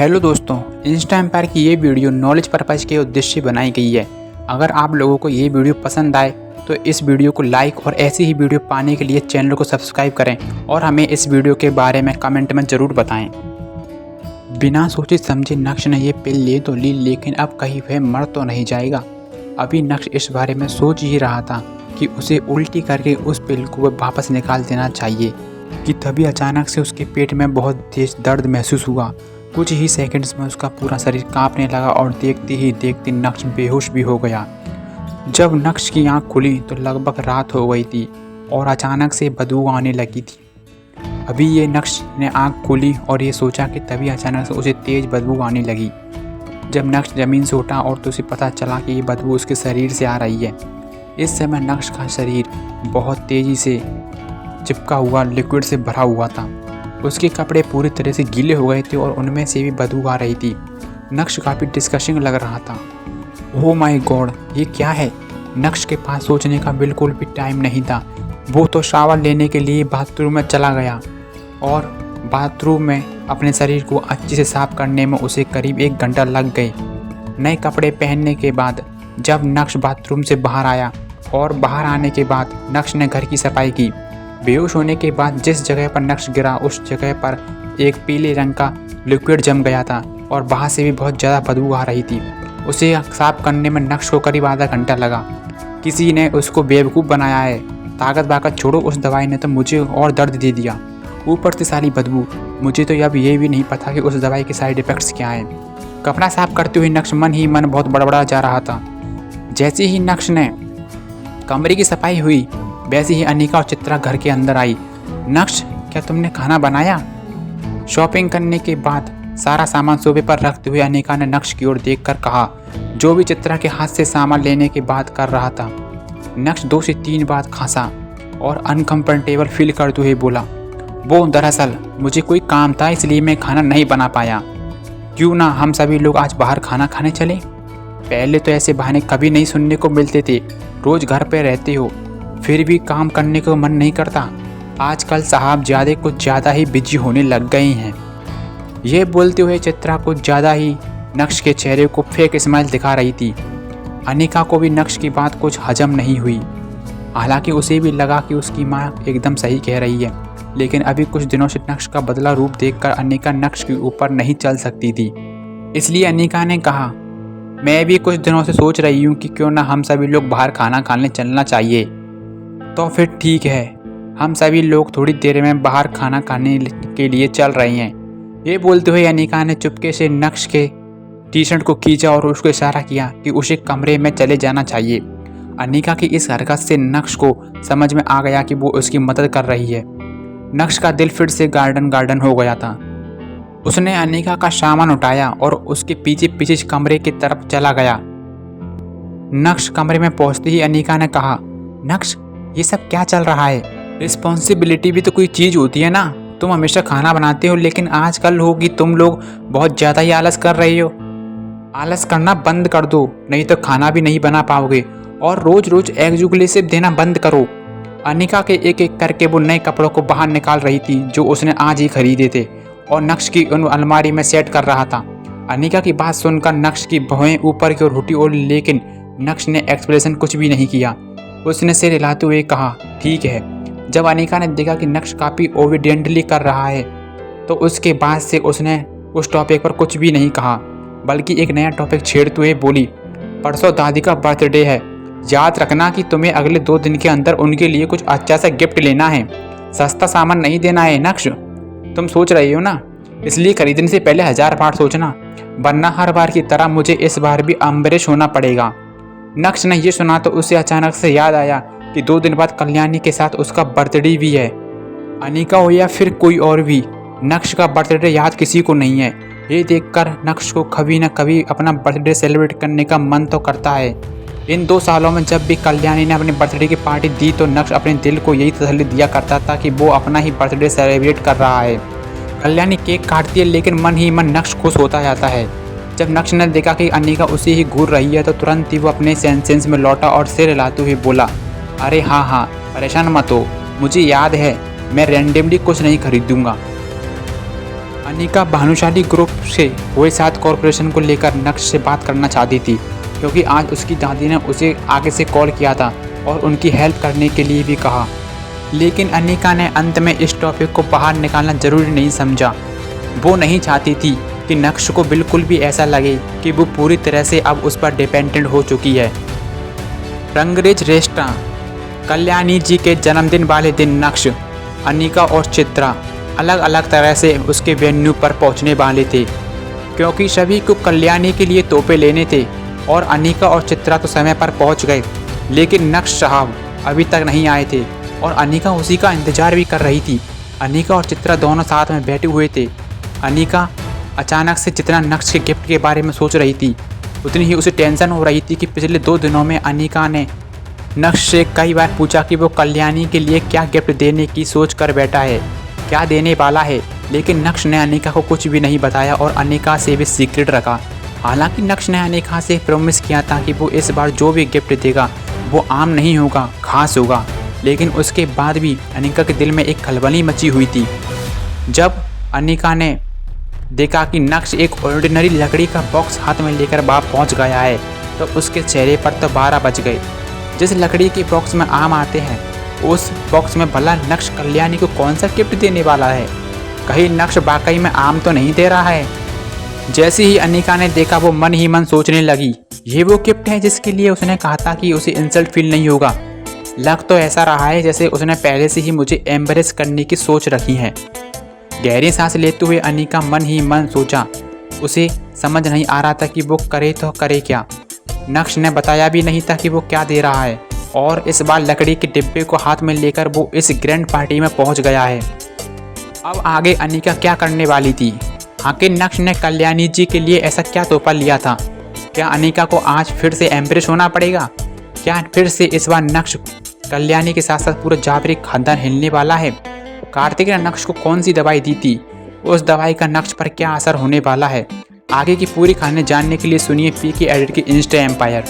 Hello दोस्तों, Insta empire की ये वीडियो नॉलेज पर्पज़ के उद्देश्य से बनाई गई है। अगर आप लोगों को ये वीडियो पसंद आए तो इस वीडियो को लाइक और ऐसी ही वीडियो पाने के लिए चैनल को सब्सक्राइब करें और हमें इस वीडियो के बारे में कमेंट में ज़रूर बताएं। बिना सोचे समझे नक्श ने ये पिल ले तो ली, लेकिन अब कहीं वह मर तो नहीं जाएगा। अभी नक्श इस बारे में सोच ही रहा था कि उसे उल्टी करके उस पिल को वापस निकाल देना चाहिए कि तभी अचानक से उसके पेट में बहुत तेज दर्द महसूस हुआ। कुछ ही सेकंड्स में उसका पूरा शरीर कांपने लगा और देखते ही देखते नक्श बेहोश भी हो गया। जब नक्श की आंख खुली तो लगभग रात हो गई थी और अचानक से बदबू आने लगी थी। अभी ये नक्श ने आंख खोली और ये सोचा कि तभी अचानक से उसे तेज़ बदबू आने लगी। जब नक्श ज़मीन से उठा और तो उसे पता चला कि ये बदबू उसके शरीर से आ रही है। इस समय नक्श का शरीर बहुत तेज़ी से चिपका हुआ लिक्विड से भरा हुआ था। उसके कपड़े पूरी तरह से गीले हो गए थे और उनमें से भी बदबू आ रही थी। नक्श काफ़ी डिस्कस्टिंग लग रहा था। ओह माय गॉड, ये क्या है? नक्श के पास सोचने का बिल्कुल भी टाइम नहीं था। वो तो शावर लेने के लिए बाथरूम में चला गया और बाथरूम में अपने शरीर को अच्छे से साफ करने में उसे करीब 1 घंटा लग गए। नए कपड़े पहनने के बाद जब नक्श बाथरूम से बाहर आया और बाहर आने के बाद नक्श ने घर की सफाई की। बेहोश होने के बाद जिस जगह पर नक्श गिरा उस जगह पर एक पीले रंग का लिक्विड जम गया था और बाहर से भी बहुत ज़्यादा बदबू आ रही थी। उसे साफ करने में नक्श को करीब आधा घंटा लगा। किसी ने उसको बेवकूफ़ बनाया है। ताकत छोड़ो, उस दवाई ने तो मुझे और दर्द दे दिया, ऊपर से सारी बदबू। मुझे तो अब ये भी नहीं पता कि उस दवाई के साइड इफ़ेक्ट्स क्या हैं। कपड़ा साफ करते हुए नक्श मन ही मन बहुत बड़बड़ा जा रहा था। जैसे ही नक्श ने कमरे की सफाई हुई वैसे ही अनिका और चित्रा घर के अंदर आई। नक्श, क्या तुमने खाना बनाया? शॉपिंग करने के बाद सारा सामान सोफे पर रखते हुए अनिका ने नक्श की ओर देखकर कहा, जो भी चित्रा के हाथ से सामान लेने की बात कर रहा था। नक्श 2 से 3 बार खांसा और अनकंफर्टेबल फील करते हुए बोला, वो दरअसल मुझे कोई काम था इसलिए मैं खाना नहीं बना पाया। क्यों ना हम सभी लोग आज बाहर खाना खाने चले? पहले तो ऐसे बहाने कभी नहीं सुनने को मिलते थे। रोज़ घर पे रहते हो फिर भी काम करने को मन नहीं करता। आजकल साहब कुछ ज़्यादा ही बिजी होने लग गए हैं। ये बोलते हुए चित्रा कुछ ज़्यादा ही नक्श के चेहरे को फेक स्माइल दिखा रही थी। अनिका को भी नक्श की बात कुछ हजम नहीं हुई। हालांकि उसे भी लगा कि उसकी माँ एकदम सही कह रही है, लेकिन अभी कुछ दिनों से नक्श का बदला रूप देखकर अनिका नक्श के ऊपर नहीं चल सकती थी। इसलिए अनिका ने कहा, मैं भी कुछ दिनों से सोच रही हूँ कि क्यों ना हम सभी लोग बाहर खाना खाने चलना चाहिए। तो फिर ठीक है, हम सभी लोग थोड़ी देर में बाहर खाना खाने के लिए चल रहे हैं। ये बोलते हुए अनिका ने चुपके से नक्श के टी शर्ट को खींचा और उसको इशारा किया कि उसे कमरे में चले जाना चाहिए। अनिका की इस हरकत से नक्श को समझ में आ गया कि वो उसकी मदद कर रही है। नक्श का दिल फिर से गार्डन हो गया था। उसने अनिका का सामान उठाया और उसके पीछे पीछे कमरे की तरफ चला गया। नक्श कमरे में पहुंचते ही अनिका ने कहा, नक्श, ये सब क्या चल रहा है? रिस्पॉन्सिबिलिटी भी तो कोई चीज़ होती है ना। तुम हमेशा खाना बनाते हो, लेकिन आजकल होगी तुम लोग बहुत ज़्यादा ही आलस कर रही हो। आलस करना बंद कर दो, नहीं तो खाना भी नहीं बना पाओगे। और रोज़ रोज़ एक्सक्लूसिव देना बंद करो। अनिका के एक एक करके वो नए कपड़ों को बाहर निकाल रही थी जो उसने आज ही खरीदे थे और नक्श की उन अलमारी में सेट कर रहा था। अनिका की बात सुनकर नक्श की भौहें ऊपर की ओर उठी और लेकिन नक्श ने एक्सप्रेशन कुछ भी नहीं किया। उसने सिर हिलाते हुए कहा, ठीक है। जब अनिका ने देखा कि नक्श काफ़ी ओबीडियंटली कर रहा है तो उसके बाद से उसने उस टॉपिक पर कुछ भी नहीं कहा, बल्कि एक नया टॉपिक छेड़ते हुए बोली, परसों दादी का बर्थडे है। याद रखना कि तुम्हें अगले 2 दिन के अंदर उनके लिए कुछ अच्छा सा गिफ्ट लेना है। सस्ता सामान नहीं देना है नक्श। तुम सोच रही हो ना, इसलिए खरीदने से पहले 1000 बार सोचना, वरना हर बार की तरह मुझे इस बार भी अम्बरेश होना पड़ेगा। नक्श ने यह सुना तो उसे अचानक से याद आया कि 2 दिन बाद कल्याणी के साथ उसका बर्थडे भी है। अनिका हो या फिर कोई और भी, नक्श का बर्थडे याद किसी को नहीं है। ये देखकर नक्श को कभी न कभी अपना बर्थडे सेलिब्रेट करने का मन तो करता है। इन 2 सालों में जब भी कल्याणी ने अपने बर्थडे की पार्टी दी तो नक्श अपने दिल को यही तसल्ली दिया करता था कि वो अपना ही बर्थडे सेलिब्रेट कर रहा है। कल्याणी केक काटती है लेकिन मन ही मन नक्श खुश होता जाता है। जब नक्श ने देखा कि अनिका उसे ही घूर रही है तो तुरंत ही वो अपने सेंसेस में लौटा और सिर हिलाते हुए बोला, अरे हाँ, परेशान मत हो, मुझे याद है, मैं रैंडमली कुछ नहीं खरीदूंगा। अनिका भानुशाली ग्रुप से हुए साथ कॉरपोरेशन को लेकर नक्श से बात करना चाहती थी, क्योंकि आज उसकी दादी ने उसे आगे से कॉल किया था और उनकी हेल्प करने के लिए भी कहा। लेकिन अनिका ने अंत में इस टॉपिक को बाहर निकालना जरूरी नहीं समझा। वो नहीं चाहती थी कि नक्श को बिल्कुल भी ऐसा लगे कि वो पूरी तरह से अब उस पर डिपेंडेंट हो चुकी है। रंगरेज रेस्टोरेंट। कल्याणी जी के जन्मदिन वाले दिन नक्श, अनिका और चित्रा अलग अलग तरह से उसके वेन्यू पर पहुंचने वाले थे, क्योंकि सभी को कल्याणी के लिए तोहफे लेने थे। और अनिका और चित्रा तो समय पर पहुंच गए, लेकिन नक्श साहब अभी तक नहीं आए थे और अनिका उसी का इंतज़ार भी कर रही थी। अनिका और चित्रा दोनों साथ में बैठे हुए थे। अनिका अचानक से जितना नक्श के गिफ्ट के बारे में सोच रही थी, उतनी ही उसे टेंशन हो रही थी कि पिछले 2 दिनों में अनिका ने नक्श से कई बार पूछा कि वो कल्याणी के लिए क्या गिफ्ट देने की सोच कर बैठा है, क्या देने वाला है। लेकिन नक्श ने अनिका को कुछ भी नहीं बताया और अनिका से भी सीक्रेट रखा। हालांकि नक्श ने अनिका से प्रॉमिस किया था कि वो इस बार जो भी गिफ्ट देगा वो आम नहीं होगा, खास होगा। लेकिन उसके बाद भी अनिका के दिल में एक खलबली मची हुई थी। जब अनिका ने देखा कि नक्श एक ऑर्डिनरी लकड़ी का बॉक्स हाथ में लेकर बाहर पहुंच गया है, तो उसके चेहरे पर तो 12 बज गए। जिस लकड़ी के बॉक्स में आम आते हैं, उस बॉक्स में भला नक्श कल्याणी को कौन सा गिफ्ट देने वाला है? कहीं नक्श वाकई में आम तो नहीं दे रहा है? जैसे ही अनिका ने देखा, वो मन ही मन सोचने लगी, ये वो गिफ्ट है जिसके लिए उसने कहा था कि उसे इंसल्ट फील नहीं होगा। लग तो ऐसा रहा है जैसे उसने पहले से ही मुझे एम्ब्रेस करने की सोच रखी है। गहरी सांस लेते हुए अनिका मन ही मन सोचा। उसे समझ नहीं आ रहा था कि वो करे तो करे क्या। नक्श ने बताया भी नहीं था कि वो क्या दे रहा है, और इस बार लकड़ी के डिब्बे को हाथ में लेकर वो इस ग्रैंड पार्टी में पहुंच गया है। अब आगे अनिका क्या करने वाली थी? आखिर नक्श ने कल्याणी जी के लिए ऐसा क्या तोहफा लिया था? क्या अनिका को आज फिर से एम्ब्रेस होना पड़ेगा? क्या फिर से इस बार नक्श कल्याणी के साथ साथ पूरा जाबरी खानदान हिलने वाला है? कार्तिक ने नक्श को कौन सी दवाई दी थी? उस दवाई का नक्श पर क्या असर होने वाला है? आगे की पूरी कहानी जानने के लिए सुनिए पीके एडिटर की इंस्टा एम्पायर।